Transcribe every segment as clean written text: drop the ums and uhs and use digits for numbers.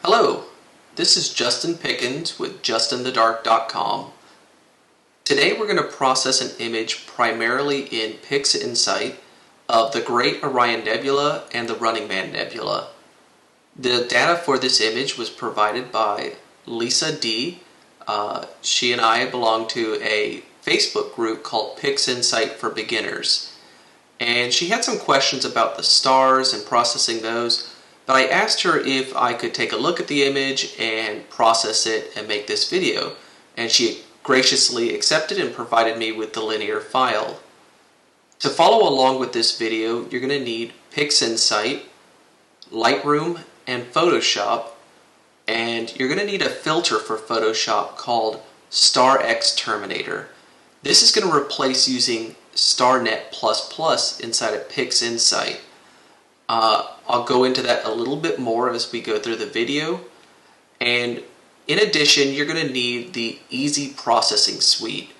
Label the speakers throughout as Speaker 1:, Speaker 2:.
Speaker 1: Hello, this is Justin Pickens with justinthedark.com. Today we're going to process an image primarily in PixInsight of the Great Orion Nebula and the Running Man Nebula. The data for this image was provided by Lisa D. She and I belong to a Facebook group called PixInsight for Beginners. And she had some questions about the stars and processing those. But I asked her if I could take a look at the image and process it and make this video. And she graciously accepted and provided me with the linear file. To follow along with this video, you're going to need PixInsight, Lightroom, and Photoshop. And you're going to need a filter for Photoshop called StarXTerminator. This is going to replace using StarNet++ inside of PixInsight. I'll go into that a little bit more as we go through the video. And in addition, you're going to need the Easy Processing Suite.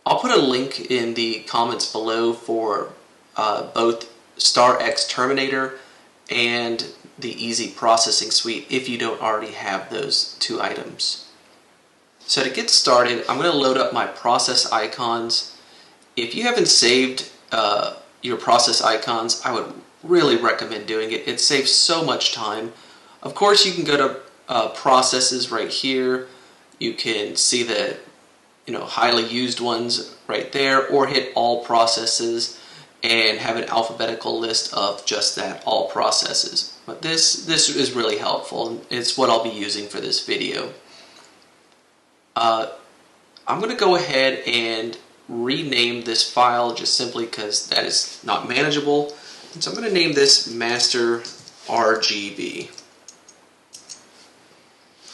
Speaker 1: I'll put a link in the comments below for both StarXTerminator and the Easy Processing Suite if you don't already have those two items. So to get started, I'm going to load up my process icons. If you haven't saved your process icons, I would really recommend doing it. It saves so much time. Of course, you can go to processes right here. You can see the highly used ones right there, or hit all processes and have an alphabetical list of just that, all processes. But this is really helpful, and it's what I'll be using for this video. I'm going to go ahead and rename this file just simply because that is not manageable. And so I'm going to name this Master RGB.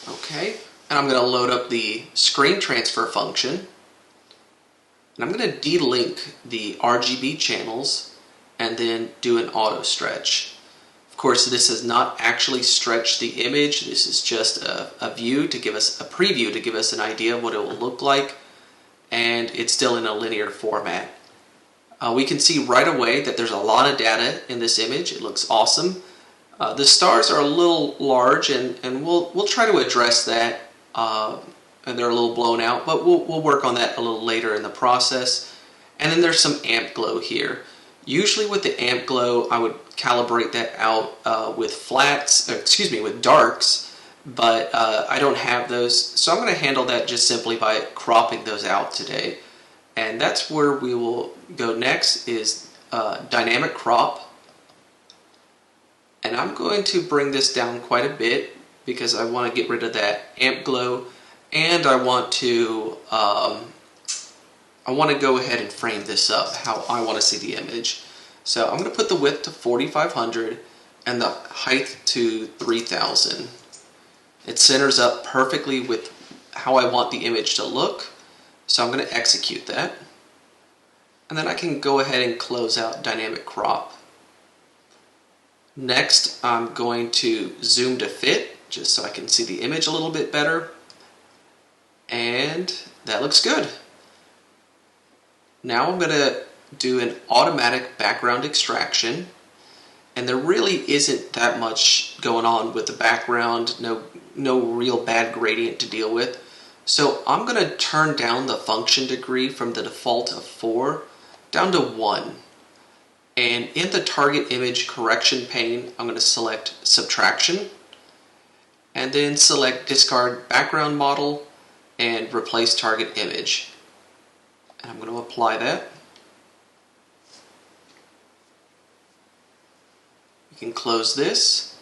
Speaker 1: Okay, and I'm going to load up the screen transfer function. And I'm going to delink the RGB channels and then do an auto stretch. Of course, this does not actually stretch the image. This is just a view to give us a preview to give us an idea of what it will look like. And it's still in a linear format. We can see right away that there's a lot of data in this image. It looks awesome. The stars are a little large, and we'll try to address that. And they're a little blown out, but we'll work on that a little later in the process. And then there's some amp glow here. Usually with the amp glow, I would calibrate that out with with darks, but I don't have those, so I'm going to handle that just simply by cropping those out today. And that's where we will go next is dynamic crop. And I'm going to bring this down quite a bit because I want to get rid of that amp glow, and I want to go ahead and frame this up how I want to see the image. So I'm going to put the width to 4500 and the height to 3000. It centers up perfectly with how I want the image to look. So I'm going to execute that. And then I can go ahead and close out dynamic crop. Next, I'm going to zoom to fit, just so I can see the image a little bit better. And that looks good. Now I'm going to do an automatic background extraction. And there really isn't that much going on with the background, no real bad gradient to deal with. So I'm going to turn down the function degree from the default of 4 down to 1. And in the target image correction pane, I'm going to select subtraction and then select discard background model and replace target image. And I'm going to apply that. We can close this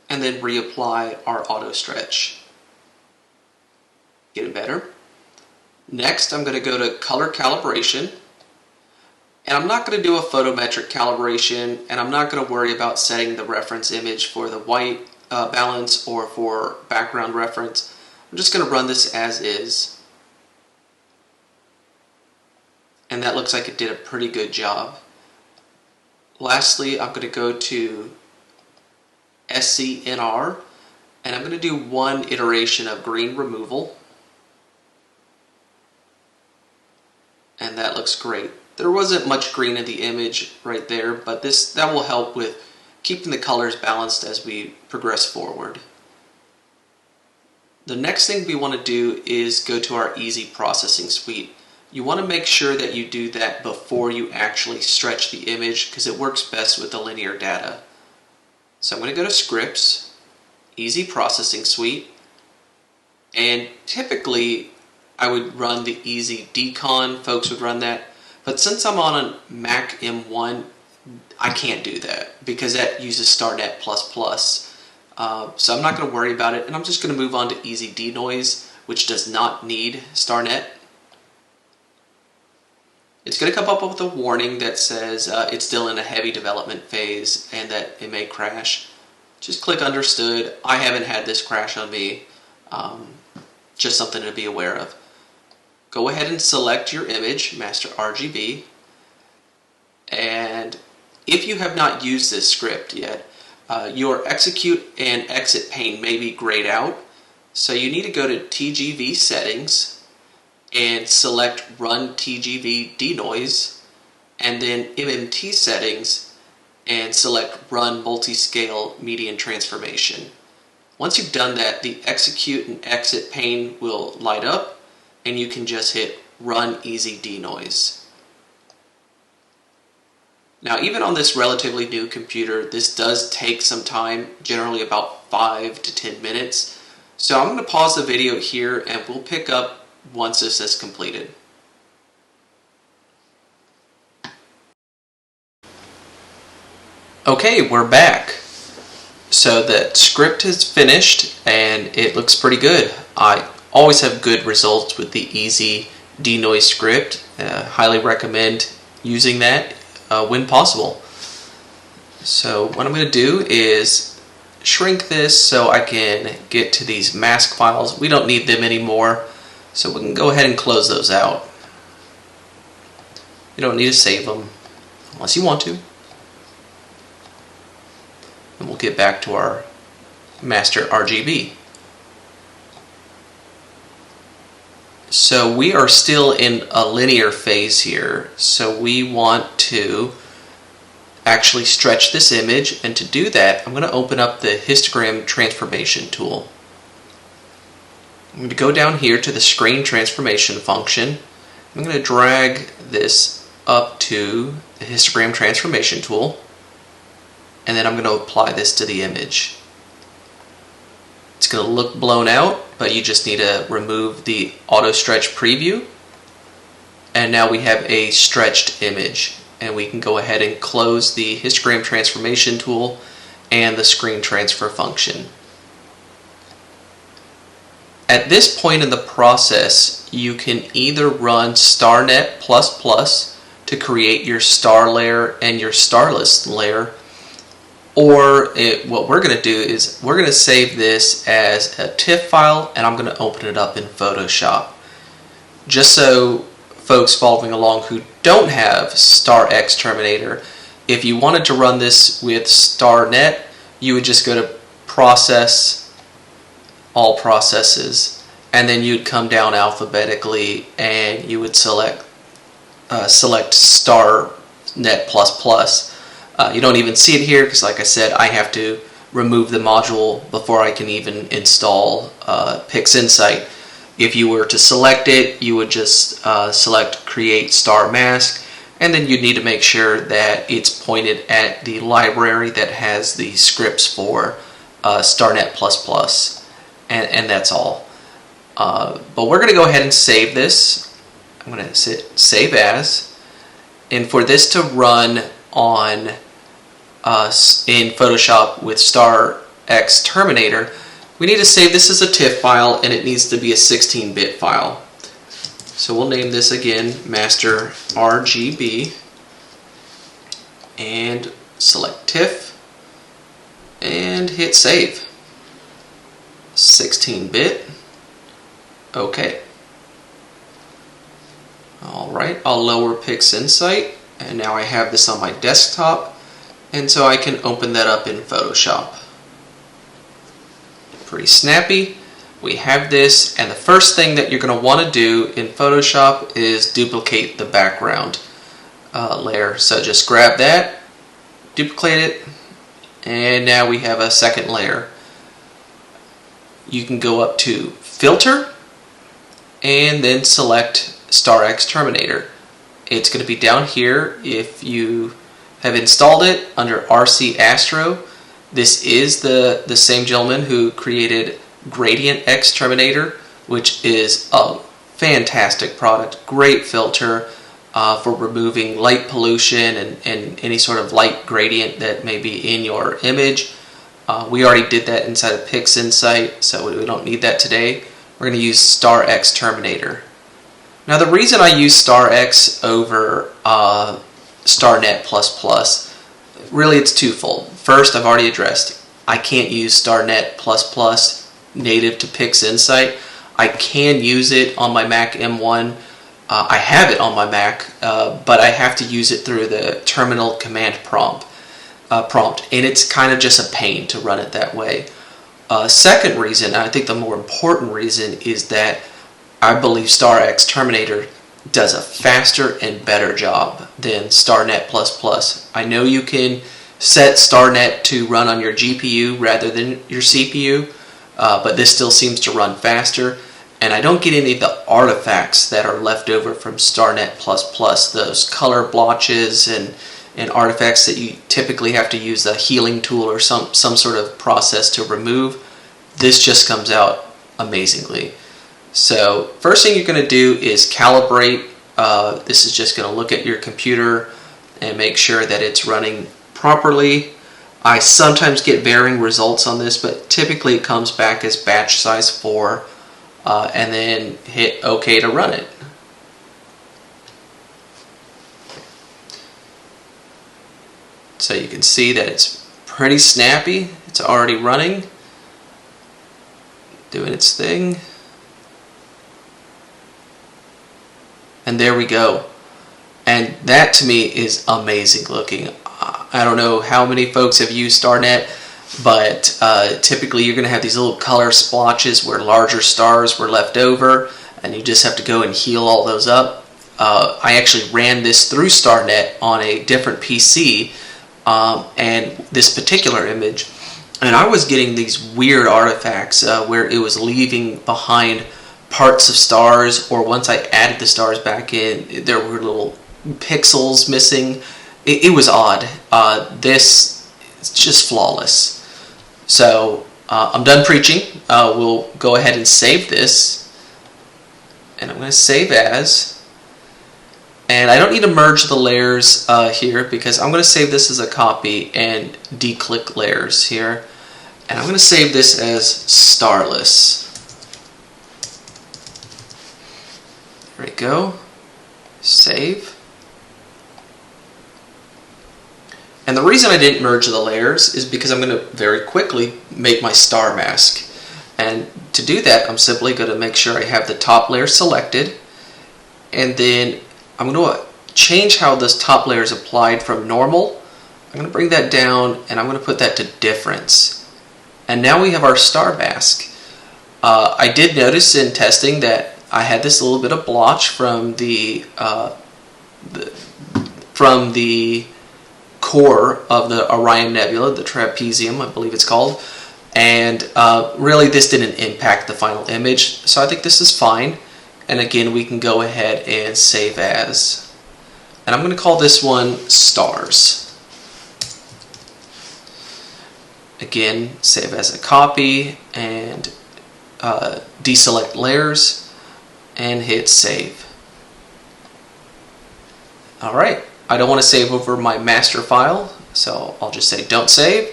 Speaker 1: and then reapply our auto stretch. Getting better. Next, I'm going to go to color calibration, and I'm not going to do a photometric calibration, and I'm not going to worry about setting the reference image for the white balance or for background reference. I'm just going to run this as is, and that looks like it did a pretty good job. Lastly, I'm going to go to SCNR, and I'm going to do one iteration of green removal. And that looks great. There wasn't much green in the image right there, but that will help with keeping the colors balanced as we progress forward. The next thing we want to do is go to our Easy Processing Suite. You want to make sure that you do that before you actually stretch the image because it works best with the linear data. So I'm going to go to Scripts, Easy Processing Suite, and typically I would run the Easy Decon, folks would run that, but since I'm on a Mac M1, I can't do that because that uses StarNet++. So I'm not going to worry about it, and I'm just going to move on to Easy Denoise, which does not need StarNet. It's going to come up with a warning that says it's still in a heavy development phase and that it may crash. Just click Understood. I haven't had this crash on me. Just something to be aware of. Go ahead and select your image, Master RGB, and if you have not used this script yet, your execute and exit pane may be grayed out, so you need to go to TGV settings and select Run TGV Denoise, and then MMT settings and select Run Multiscale Median Transformation. Once you've done that, the execute and exit pane will light up, and you can just hit Run Easy Denoise. Now, even on this relatively new computer, this does take some time, generally about 5 to 10 minutes. So I'm going to pause the video here and we'll pick up once this is completed. Okay, we're back. So the script is finished and it looks pretty good. I always have good results with the Easy Denoise script. Highly recommend using that when possible. So what I'm going to do is shrink this so I can get to these mask files. We don't need them anymore, so we can go ahead and close those out. You don't need to save them unless you want to. And we'll get back to our master RGB. So we are still in a linear phase here, so we want to actually stretch this image, and to do that I'm going to open up the histogram transformation tool. I'm going to go down here to the screen transformation function. I'm going to drag this up to the histogram transformation tool, and then I'm going to apply this to the image. It's going to look blown out, but you just need to remove the auto stretch preview, and now we have a stretched image, and we can go ahead and close the histogram transformation tool and the screen transfer function. At this point in the process, you can either run StarNet++ to create your star layer and your starless layer, or what we're going to do is we're going to save this as a TIFF file, and I'm going to open it up in Photoshop. Just so folks following along who don't have StarXTerminator, if you wanted to run this with StarNet, you would just go to Process, All Processes, and then you'd come down alphabetically and you would select StarNet++. You don't even see it here because, like I said, I have to remove the module before I can even install PixInsight. If you were to select it, you would just select Create Star Mask, and then you'd need to make sure that it's pointed at the library that has the scripts for StarNet++, and that's all. But we're going to go ahead and save this. I'm going to hit Save As, and for this to run on in Photoshop with StarXTerminator, we need to save this as a TIFF file, and it needs to be a 16-bit file. So we'll name this again Master RGB, and select TIFF and hit Save. 16-bit. Okay. Alright, I'll lower PixInsight, and now I have this on my desktop, and so I can open that up in Photoshop. Pretty snappy. We have this, and the first thing that you're going to want to do in Photoshop is duplicate the background layer. So just grab that, duplicate it, and now we have a second layer. you can go up to Filter and then select StarXTerminator. It's going to be down here if you have installed it under RC Astro. This is the same gentleman who created Gradient Xterminator, which is a fantastic product, great filter for removing light pollution and any sort of light gradient that may be in your image. We already did that inside of PixInsight, so we don't need that today. We're going to use StarXTerminator. Now the reason I use StarX over StarNet++, really it's twofold. First, I've already addressed, I can't use StarNet++ native to PixInsight. I can use it on my Mac M1. I have it on my Mac, but I have to use it through the terminal command prompt, and it's kind of just a pain to run it that way. Second reason, and I think the more important reason, is that I believe StarXTerminator does a faster and better job than StarNet++. I know you can set StarNet to run on your GPU rather than your CPU, but this still seems to run faster, and I don't get any of the artifacts that are left over from StarNet++, those color blotches and artifacts that you typically have to use a healing tool or some sort of process to remove. This just comes out amazingly. So first thing you're going to do is calibrate. This is just going to look at your computer and make sure that it's running properly. I sometimes get varying results on this, but typically it comes back as batch size 4, and then hit OK to run it. So you can see that it's pretty snappy. It's already running, doing its thing. And there we go. And that to me is amazing looking. I don't know how many folks have used StarNet, but typically you're going to have these little color splotches where larger stars were left over, and you just have to go and heal all those up. I actually ran this through StarNet on a different PC, and this particular image, and I was getting these weird artifacts where it was leaving behind parts of stars, or once I added the stars back in, there were little pixels missing. It was odd. This is just flawless. So I'm done preaching. We'll go ahead and save this, and I'm going to save as, and I don't need to merge the layers here because I'm going to save this as a copy and declick layers here, and I'm going to save this as Starless. There we go. Save. And the reason I didn't merge the layers is because I'm going to very quickly make my star mask. And to do that, I'm simply going to make sure I have the top layer selected, and then I'm going to change how this top layer is applied from normal. I'm going to bring that down, and I'm going to put that to difference. And now we have our star mask. I did notice in testing that I had this little bit of blotch from the core of the Orion Nebula, the trapezium, I believe it's called, and really this didn't impact the final image, so I think this is fine. And again, we can go ahead and save as, and I'm going to call this one Stars. Again, save as a copy and deselect layers and hit save. Alright, I don't want to save over my master file, so I'll just say don't save,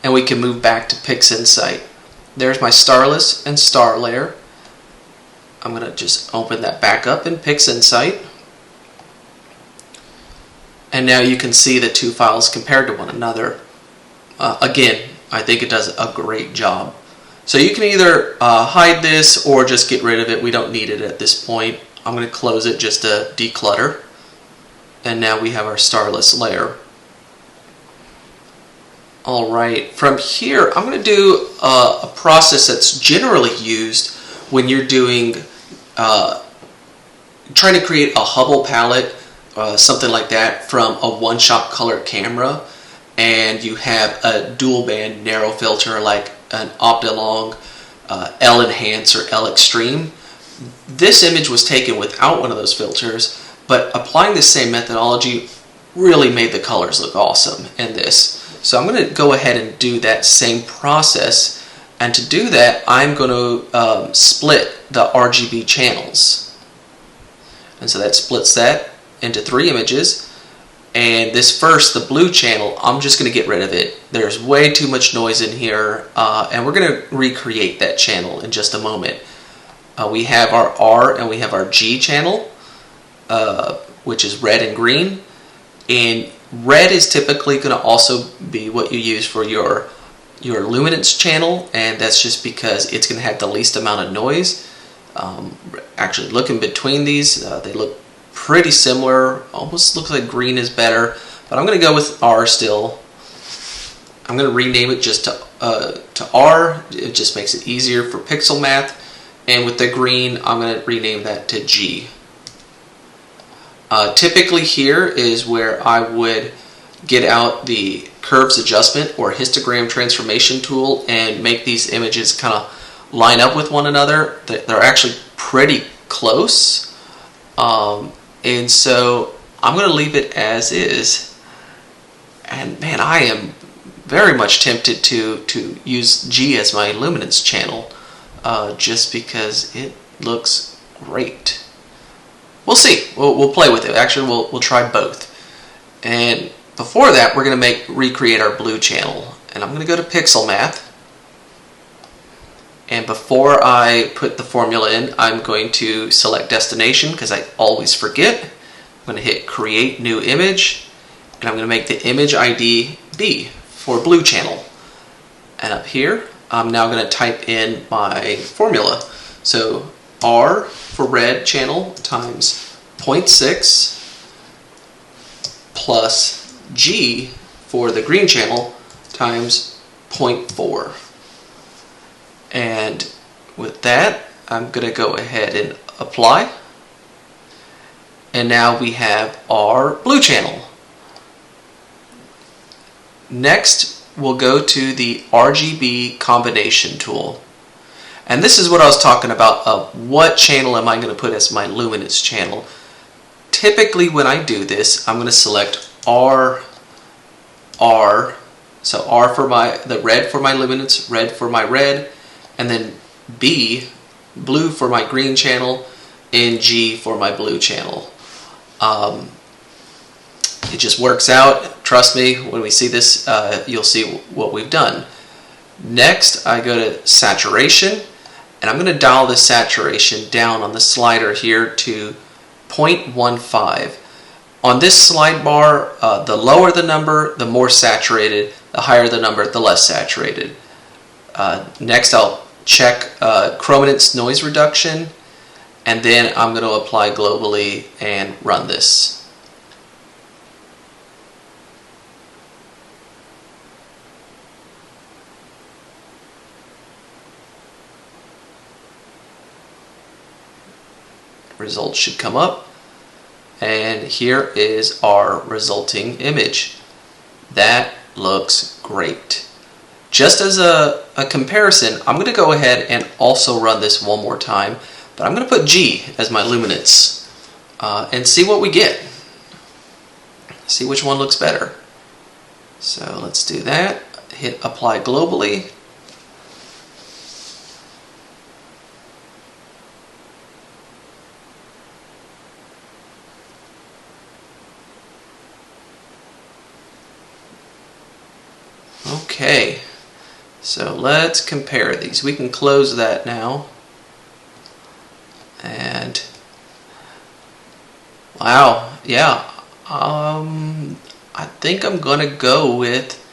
Speaker 1: and we can move back to PixInsight. There's my Starless and Star layer. I'm going to just open that back up in PixInsight, and now you can see the two files compared to one another. Again, I think it does a great job. So you can either hide this or just get rid of it. We don't need it at this point. I'm going to close it just to declutter. And now we have our Starless layer. Alright, from here I'm going to do a process that's generally used when you're doing, trying to create a Hubble palette, something like that, from a one-shot color camera, and you have a dual band narrow filter like an Optilong L Enhance or L Extreme. This image was taken without one of those filters, but applying the same methodology really made the colors look awesome in this. So I'm going to go ahead and do that same process, and to do that I'm going to split the RGB channels, and so that splits that into 3 images. And this first, the blue channel, I'm just going to get rid of it. There's way too much noise in here, and we're going to recreate that channel in just a moment. We have our R and we have our G channel, which is red and green. And red is typically going to also be what you use for your luminance channel, and that's just because it's going to have the least amount of noise. Actually, looking between these, they look pretty similar. Almost looks like green is better, but I'm going to go with R still. I'm going to rename it just to R. It just makes it easier for pixel math. And with the green, I'm going to rename that to G. Typically here is where I would get out the curves adjustment or histogram transformation tool and make these images kind of line up with one another. They're actually pretty close. And so I'm going to leave it as is. And man, I am very much tempted to use G as my luminance channel, just because it looks great. We'll see. We'll play with it. Actually, we'll try both. And before that, we're going to recreate our blue channel. And I'm going to go to Pixel Math. And before I put the formula in, I'm going to select destination because I always forget. I'm going to hit Create New Image, and I'm going to make the image ID B for blue channel. And up here, I'm now going to type in my formula. So R for red channel times 0.6 plus G for the green channel times 0.4. And with that, I'm going to go ahead and apply. And now we have our blue channel. Next, we'll go to the RGB Combination tool. And this is what I was talking about, what channel am I going to put as my luminance channel. Typically when I do this, I'm going to select R, so R for the red for my luminance, red for my red, and then B, blue for my green channel, and G for my blue channel. It just works out. Trust me, when we see this, you'll see what we've done. Next, I go to saturation, and I'm going to dial the saturation down on the slider here to 0.15. On this slide bar, the lower the number, the more saturated. The higher the number, the less saturated. Next, I'll check chrominance noise reduction, and then I'm going to apply globally and run this. Results should come up, and here is our resulting image. That looks great. Just as a comparison, I'm going to go ahead and also run this one more time, but I'm going to put G as my luminance and see what we get. See which one looks better. So let's do that. Hit apply globally. Okay, so let's compare these. We can close that now. And wow, yeah, I think I'm gonna go with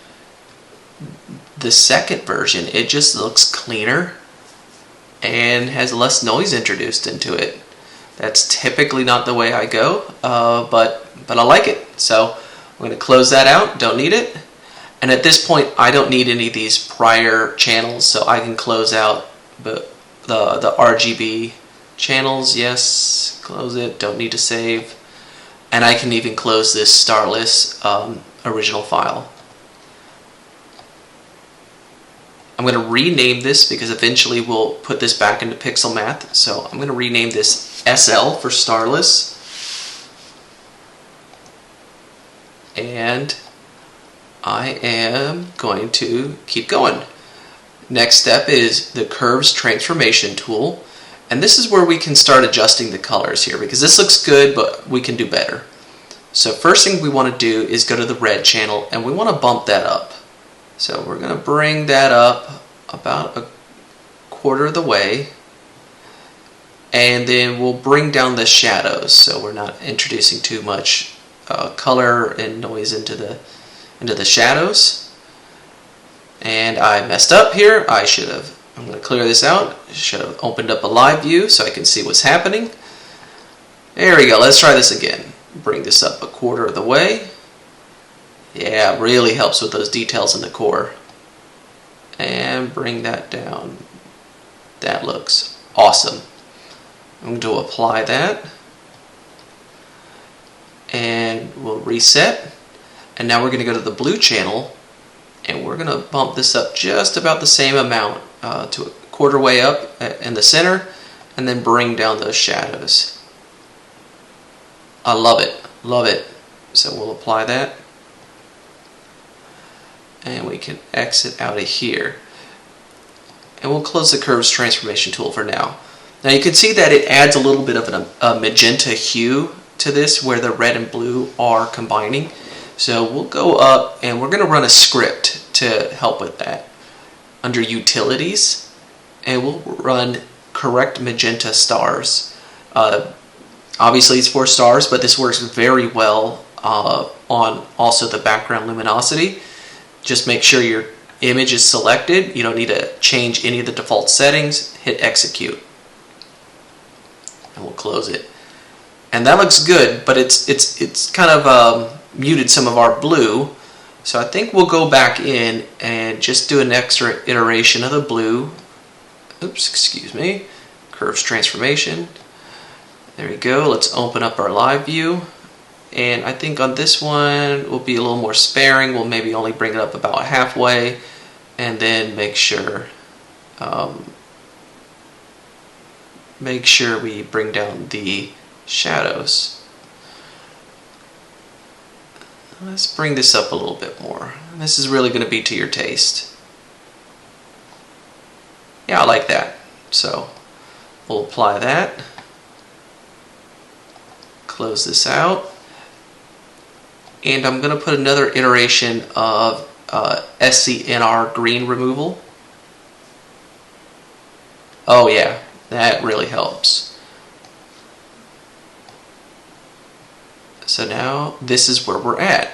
Speaker 1: the second version. It just looks cleaner and has less noise introduced into it. That's typically not the way I go, but I like it. So I'm gonna close that out, don't need it. And at this point, I don't need any of these prior channels, so I can close out the RGB channels. Yes, close it, don't need to save. And I can even close this Starless original file. I'm going to rename this because eventually we'll put this back into pixel math. So I'm going to rename this SL for Starless. And I am going to keep going. Next step is the Curves Transformation tool. And this is where we can start adjusting the colors here, because this looks good, but we can do better. So first thing we want to do is go to the red channel, and we want to bump that up. So we're going to bring that up about a quarter of the way, and then we'll bring down the shadows so we're not introducing too much color and noise into the shadows. And I messed up here. I'm going to clear this out. Should have opened up a live view so I can see what's happening. There we go. Let's try this again. Bring this up a quarter of the way. Yeah, it really helps with those details in the core. And bring that down. That looks awesome. I'm going to apply that. And we'll reset. And now we're going to go to the blue channel, and we're going to bump this up just about the same amount to a quarter way up in the center, and then bring down those shadows. I love it, love it. So we'll apply that, and we can exit out of here, and we'll close the Curves Transformation tool for now. Now you can see that it adds a little bit of a magenta hue to this where the red and blue are combining. So we'll go up and we're going to run a script to help with that. Under Utilities, and we'll run Correct Magenta Stars. Obviously it's for stars, but this works very well on also the background luminosity. Just make sure your image is selected. You don't need to change any of the default settings. Hit execute. And we'll close it. And that looks good, but it's kind of muted some of our blue. So I think we'll go back in and just do an extra iteration of the blue. Oops, excuse me. Curves Transformation. There we go. Let's open up our live view. And I think on this one we'll be a little more sparing. We'll maybe only bring it up about halfway, and then make sure we bring down the shadows. Let's bring this up a little bit more. This is really going to be to your taste. Yeah, I like that. So we'll apply that. Close this out. And I'm going to put another iteration of SCNR green removal. Oh yeah, that really helps. So now this is where we're at.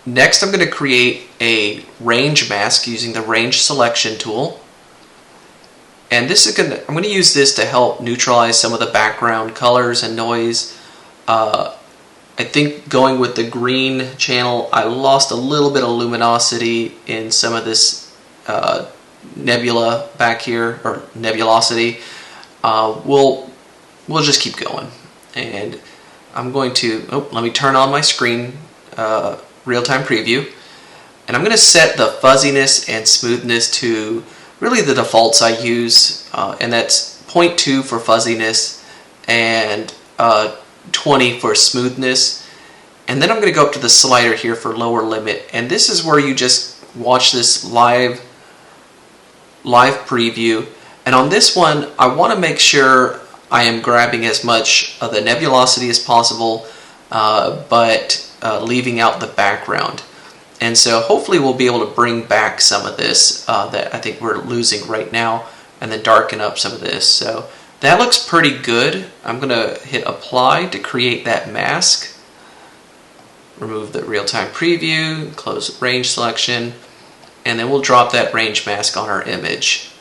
Speaker 1: Next I'm going to create a range mask using the range selection tool. And this is I'm going to use this to help neutralize some of the background colors and noise. I think going with the green channel, I lost a little bit of luminosity in some of this nebula back here, or nebulosity. We'll just keep going. And I'm going to, let me turn on my screen real-time preview, and I'm going to set the fuzziness and smoothness to really the defaults I use, and that's 0.2 for fuzziness and 20 for smoothness. And then I'm going to go up to the slider here for lower limit, and this is where you just watch this live preview. And on this one I want to make sure I am grabbing as much of the nebulosity as possible, but leaving out the background. And so hopefully we'll be able to bring back some of this that I think we're losing right now, and then darken up some of this. So that looks pretty good. I'm going to hit apply to create that mask. Remove the real-time preview, close range selection, and then we'll drop that range mask on our image.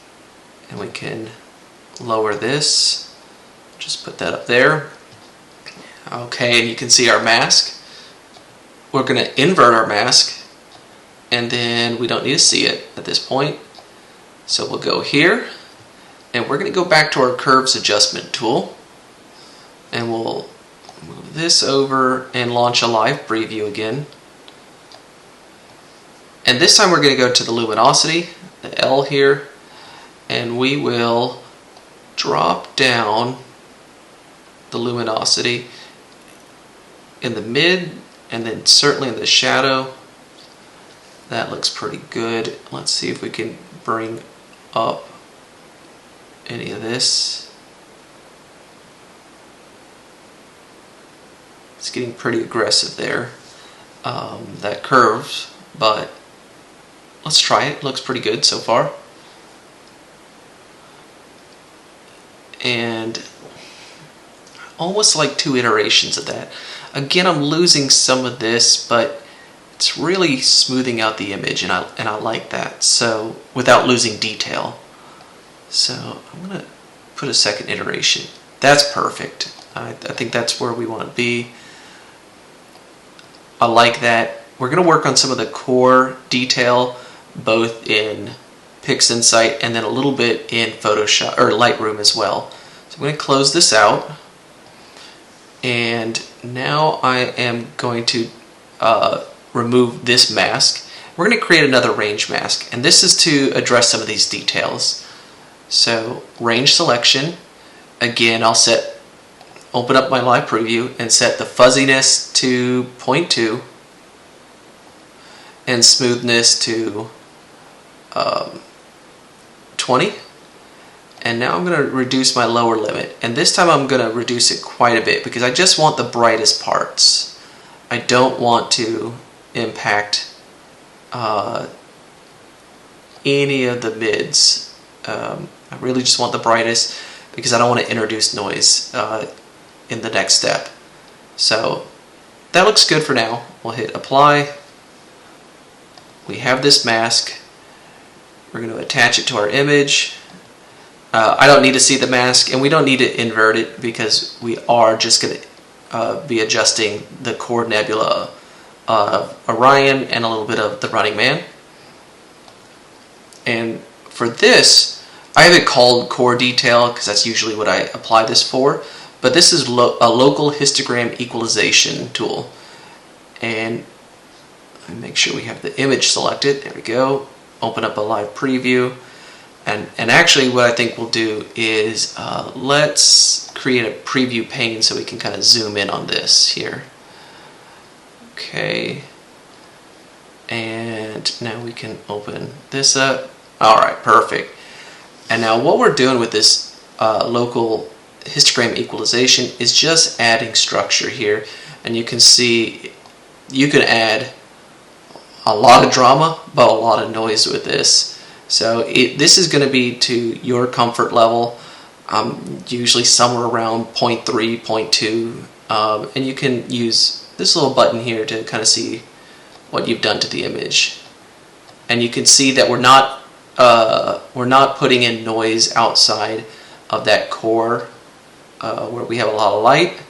Speaker 1: And we can lower this. Just put that up there. Okay, and you can see our mask. We're going to invert our mask, and then we don't need to see it at this point. So we'll go here, and we're going to go back to our curves adjustment tool, and we'll move this over and launch a live preview again. And this time we're going to go to the luminosity, the L here, and we will drop down the luminosity in the mid and then certainly in the shadow. That looks pretty good. Let's see if we can bring up any of this. It's getting pretty aggressive there, that curve, but let's try it. It looks pretty good so far. And almost like 2 iterations of that. Again, I'm losing some of this, but it's really smoothing out the image, and I like that. So without losing detail. So I'm gonna put a second iteration. That's perfect. I think that's where we want to be. I like that. We're gonna work on some of the core detail, both in PixInsight and then a little bit in Photoshop or Lightroom as well. So I'm going to close this out, and now I am going to remove this mask. We're going to create another range mask, and this is to address some of these details. So range selection, again I'll open up my live preview and set the fuzziness to 0.2 and smoothness to 20, and now I'm going to reduce my lower limit, and this time I'm going to reduce it quite a bit because I just want the brightest parts. I don't want to impact any of the mids. I really just want the brightest because I don't want to introduce noise in the next step. So that looks good for now. We'll hit apply. We have this mask. We're going to attach it to our image. I don't need to see the mask, and we don't need to invert it because we are just going to be adjusting the core nebula of Orion and a little bit of the Running Man. And for this, I have it called core detail because that's usually what I apply this for, but this is a local histogram equalization tool. And make sure we have the image selected. There we go. Open up a live preview, and actually what I think we'll do is let's create a preview pane so we can kind of zoom in on this here. Okay, and now we can open this up. Alright, perfect. And now what we're doing with this local histogram equalization is just adding structure here, and you can see you can add a lot of drama but a lot of noise with this. So this is going to be to your comfort level, usually somewhere around 0.3, 0.2, and you can use this little button here to kind of see what you've done to the image. And you can see that we're not putting in noise outside of that core where we have a lot of light.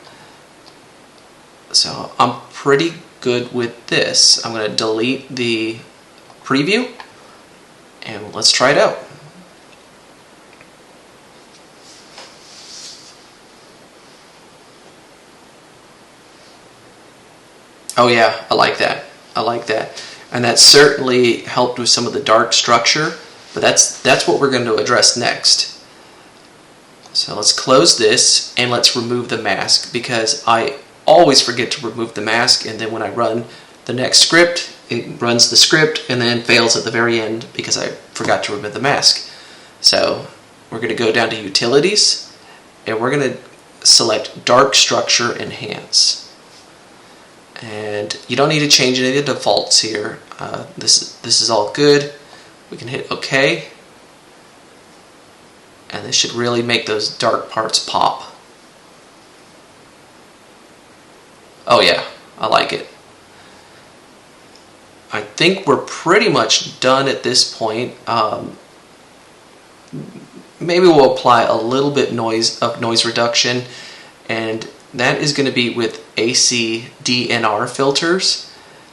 Speaker 1: So I'm pretty good with this. I'm going to delete the preview and let's try it out. Oh yeah, I like that. I like that. And that certainly helped with some of the dark structure, but that's what we're going to address next. So let's close this and let's remove the mask, because I always forget to remove the mask, and then when I run the next script, it runs the script and then fails at the very end because I forgot to remove the mask. So we're going to go down to Utilities, and we're going to select Dark Structure Enhance. And you don't need to change any of the defaults here. This is all good. We can hit OK, and this should really make those dark parts pop. Oh yeah, I like it. I think we're pretty much done at this point. Maybe we'll apply a little bit of noise reduction, and that is going to be with AC DNR filters.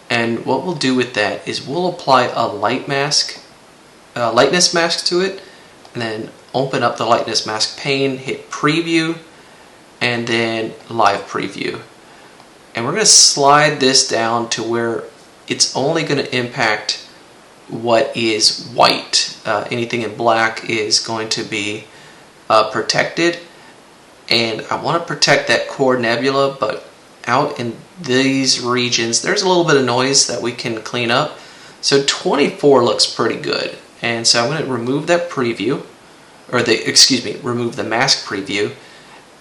Speaker 1: And what we'll do with that is we'll apply a lightness mask to it, and then open up the lightness mask pane, hit preview, and then live preview. And we're going to slide this down to where it's only going to impact what is white. Anything in black is going to be protected, and I want to protect that core nebula, but out in these regions there's a little bit of noise that we can clean up. So 24 looks pretty good, and so I'm going to remove that preview, or remove the mask preview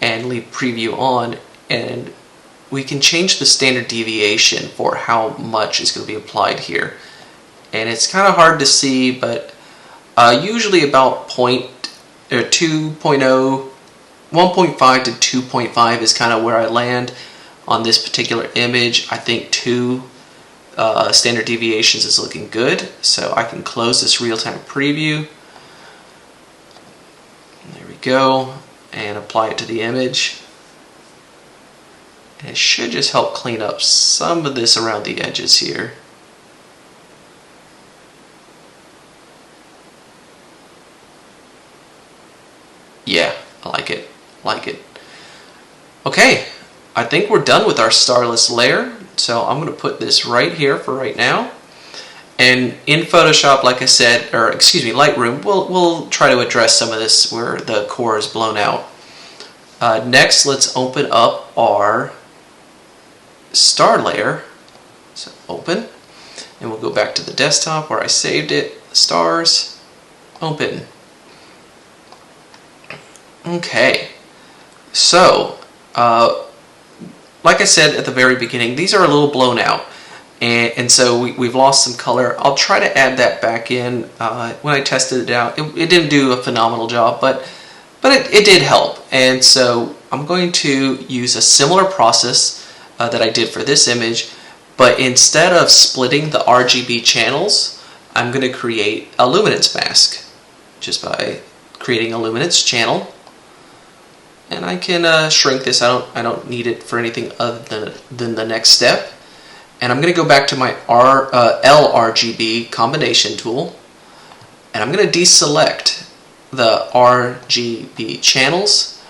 Speaker 1: and leave preview on, and we can change the standard deviation for how much is going to be applied here. And it's kind of hard to see, but usually about 1.5 to 2.5 is kind of where I land on this particular image. I think 2 standard deviations is looking good, so I can close this real-time preview. There we go, and apply it to the image. And it should just help clean up some of this around the edges here. Yeah, I like it. Okay, I think we're done with our starless layer. So I'm going to put this right here for right now. And in Photoshop, like I said, or excuse me, Lightroom, we'll try to address some of this where the core is blown out. Next, let's open up our star layer. So open, and we'll go back to the desktop where I saved it. Stars, open. Okay, so like I said at the very beginning, these are a little blown out, and so we've lost some color. I'll try to add that back in. When I tested it out, it didn't do a phenomenal job, but it did help. And so I'm going to use a similar process that I did for this image, but instead of splitting the RGB channels, I'm going to create a luminance mask just by creating a luminance channel. And I can shrink this. I don't need it for anything other than the next step. And I'm going to go back to my RGB combination tool, and I'm going to deselect the RGB channels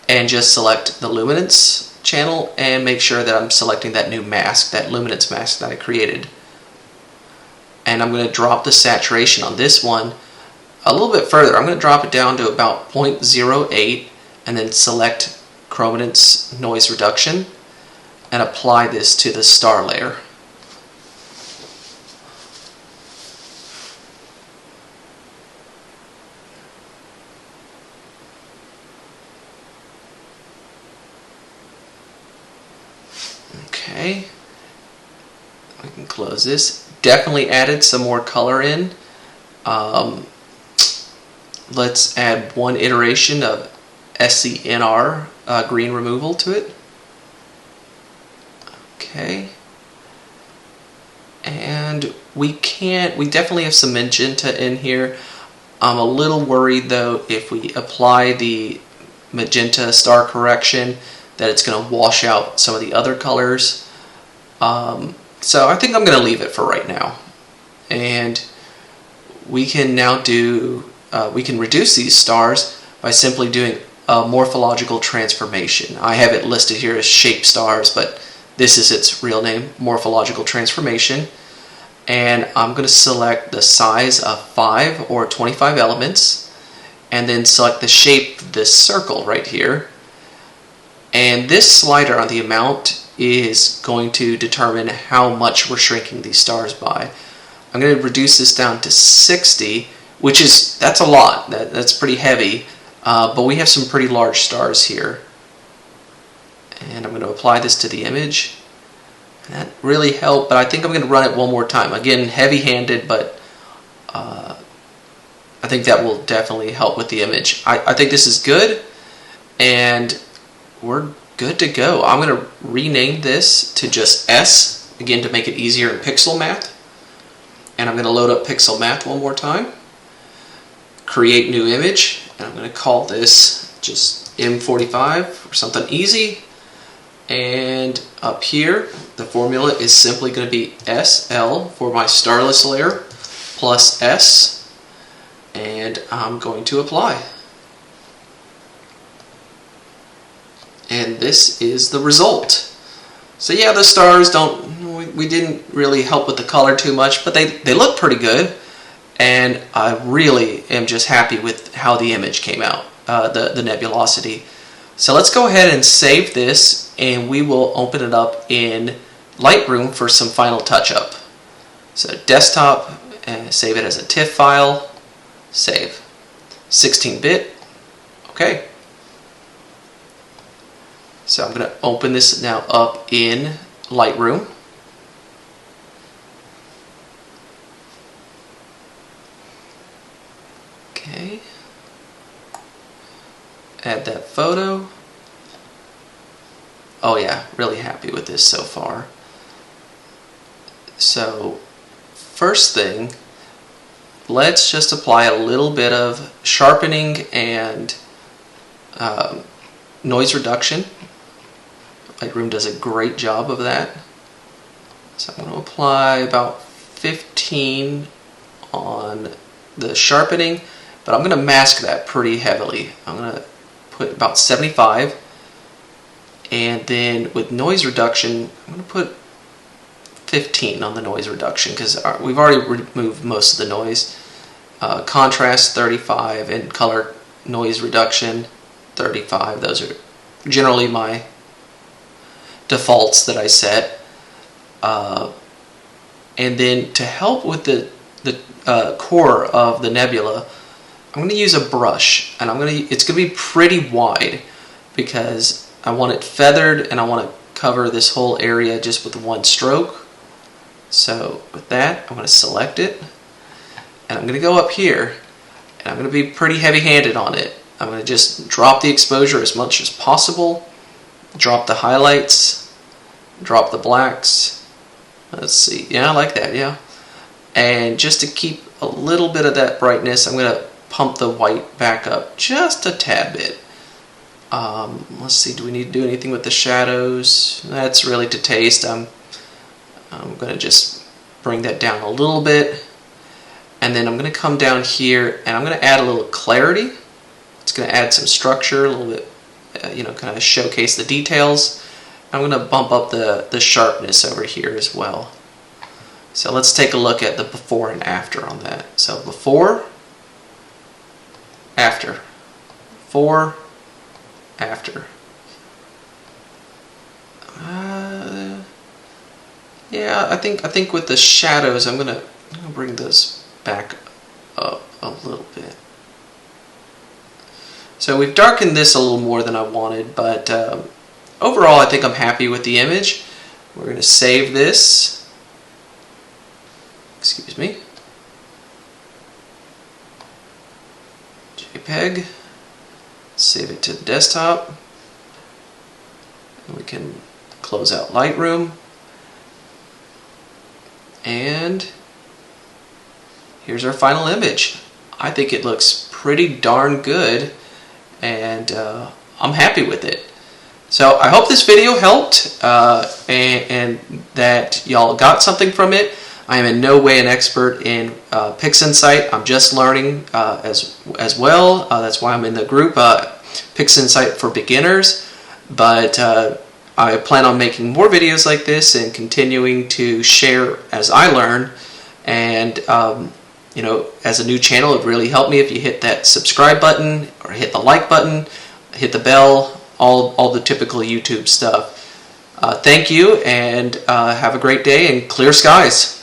Speaker 1: and just select the luminance channel and make sure that I'm selecting that new mask, that luminance mask that I created. And I'm going to drop the saturation on this one a little bit further. I'm going to drop it down to about 0.08 and then select chrominance noise reduction and apply this to the star layer. Okay, I can close this. Definitely added some more color in. Let's add one iteration of SCNR green removal to it. Okay, and we definitely have some magenta in here. I'm a little worried though if we apply the magenta star correction that it's going to wash out some of the other colors. So I think I'm going to leave it for right now. And we can now we can reduce these stars by simply doing a morphological transformation. I have it listed here as shape stars, but this is its real name, morphological transformation. And I'm going to select the size of 5 or 25 elements, and then select the shape of this circle right here. And this slider on the amount is going to determine how much we're shrinking these stars by. I'm going to reduce this down to 60, that's a lot. That's pretty heavy, but we have some pretty large stars here. And I'm going to apply this to the image. And that really helped, but I think I'm going to run it one more time. Again, heavy-handed, but I think that will definitely help with the image. I think this is good, and we're good to go. I'm going to rename this to just S, again to make it easier in pixel math. And I'm going to load up pixel math one more time. Create new image, and I'm going to call this just M45 or something easy. And up here, the formula is simply going to be SL for my starless layer plus S, and I'm going to apply. And this is the result. So yeah, the stars we didn't really help with the color too much, but they look pretty good. and I really am just happy with how the image came out, the nebulosity. So let's go ahead and save this, and we will open it up in Lightroom for some final touch-up. So desktop, and save it as a TIFF file, save. 16-bit, okay. So I'm going to open this now up in Lightroom. Okay. Add that photo. Oh yeah, really happy with this so far. So first thing, let's just apply a little bit of sharpening and noise reduction. Lightroom does a great job of that. So I'm going to apply about 15 on the sharpening, but I'm going to mask that pretty heavily. I'm going to put about 75, and then with noise reduction, I'm going to put 15 on the noise reduction because we've already removed most of the noise. Contrast 35 and color noise reduction 35. Those are generally my defaults that I set. And then to help with the core of the nebula, I'm going to use a brush, and it's going to be pretty wide because I want it feathered and I want to cover this whole area just with one stroke. So with that, I'm going to select it, and I'm going to go up here, and I'm going to be pretty heavy-handed on it. I'm going to just drop the exposure as much as possible, drop the highlights, drop the blacks. Let's see, yeah, I like that, yeah. And just to keep a little bit of that brightness, I'm going to pump the white back up just a tad bit. Let's see, do we need to do anything with the shadows? That's really to taste. I'm going to just bring that down a little bit, and then I'm going to come down here and I'm going to add a little clarity. It's going to add some structure, a little bit, kind of showcase the details. I'm going to bump up the sharpness over here as well. So let's take a look at the before and after on that. So before, after, before, after. Yeah, I think with the shadows, I'm gonna bring those back up a little bit. So we've darkened this a little more than I wanted, but overall I think I'm happy with the image. We're going to save this. Excuse me. JPEG. Save it to the desktop. And we can close out Lightroom. And here's our final image. I think it looks pretty darn good, and I'm happy with it. So I hope this video helped and that y'all got something from it. I am in no way an expert in PixInsight. I'm just learning as well. That's why I'm in the group PixInsight for Beginners. But I plan on making more videos like this and continuing to share as I learn. And as a new channel, it would really help me if you hit that subscribe button or hit the like button, hit the bell, all the typical YouTube stuff. Thank you, and have a great day and clear skies.